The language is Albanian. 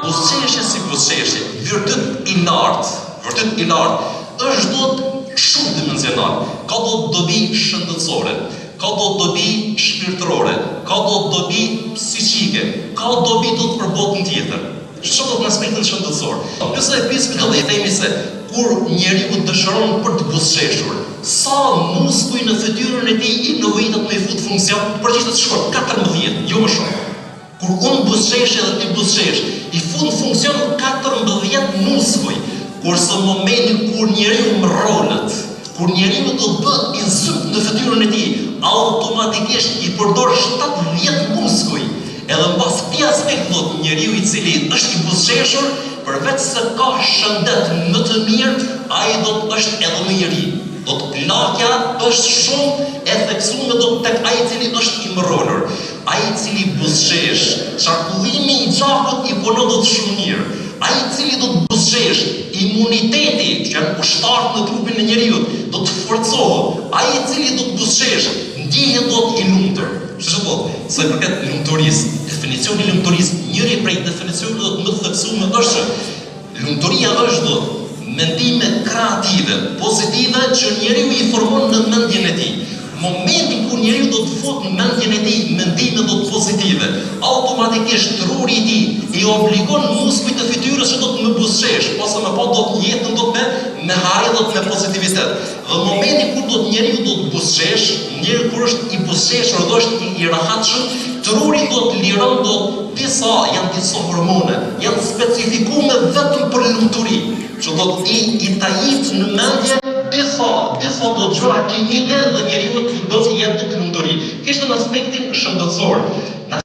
Buzëqeshja si buzëqeshje, vërtet i lartë, është dot shumë dimensional. Ka dot dobi shëndetësore, ka dot dobi shpirtërore, ka dot dobi psiqike, ka dobi dot për botën tjetër. Çfarë do të në aspektin shëndetësor? Nëse e pisë do të themi se kur njeriu dëshiron për të buzëqeshur, sa muskuj në fytyrën e tij i nevojitet me fut funksion, përgjithësisht shkon 14, jo më shumë. Kur unë buzëqesh edhe ti buzëqesh, i fut funksion 14 muskuj, kurse momenti kur njeriu mrollet, kur njeriu do bëhet i zyp në fytyrën e tij, automatikisht i përdor 17 muskuj. Edhe mbas këtij aspekti thot njeriu i cili është i buzëqeshur, përveç se ka shëndet më të mirë, ai do të është edhe më i ri. Do të lakja është shumë e theksuar do tek ai i cili është i mrolur. Ai i cili buzëqesh, qarkullimi i gjakut i punon do të shumë mirë. Ai i cili do të buzëqesh, imuniteti që janë ushtarët në trupin e njeriu do të forcohet. Ai i cili do të buzëqesh, ndihet do të i lumtur. Çfarë do? Sa i përket lumturisë, definicioni i lumturisë, njëri prej definicioneve më të theksuara është që lumturia është do mendime kreative, pozitive që njeriu i formon në mendjen e tij. Momenti kur njeriu do të fut në mendjen e tij mendime do të pozitive, automatikisht truri i tij i obligon muskujt e fytyrës që do të më buzëqesh, ose më po do të jetën do të me harje do të me pozitivitet. Dhe momenti kur do të njeriu do të buzëqesh, njeriu kur është i buzëqeshur do është i rahatshëm, truri do të liron do janë disa hormone, janë specifikuar vetëm për lumturi. Që do të i tajit në mendje disa do gjëra kimike dhe njeriu të bëhet jetë të lumturi. Kishte në aspektin shëndetësor. Në